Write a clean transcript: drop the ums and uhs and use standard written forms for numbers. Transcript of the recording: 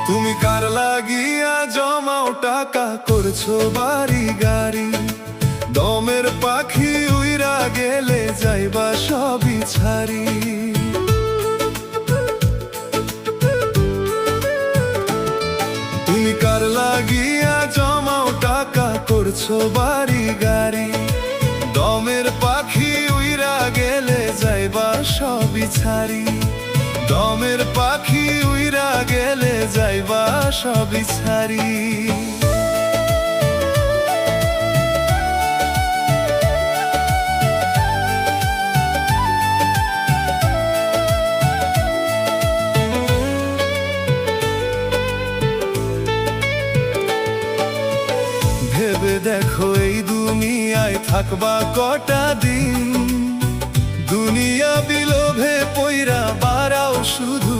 তুমি কার লাগিয়া জমাও টাকা করছো বাড়ি গাড়ি, দমের পাখি উইরা গেলে যাইবা সবই ছাড়ি। তুমি কার লাগিয়া জমাও টাকা করছো বাড়ি গাড়ি, দমের পাখি উইরা গেলে যাইবা সবই ছাড়ি। দমের পাখি উইরা গেলে যাইবা সবই ছাড়ি। ভেবে দেখো এই দুনিয়ায় থাকবা কটা দিন, দুনিয়া বিলোভে পইরা বাড়াও শুধু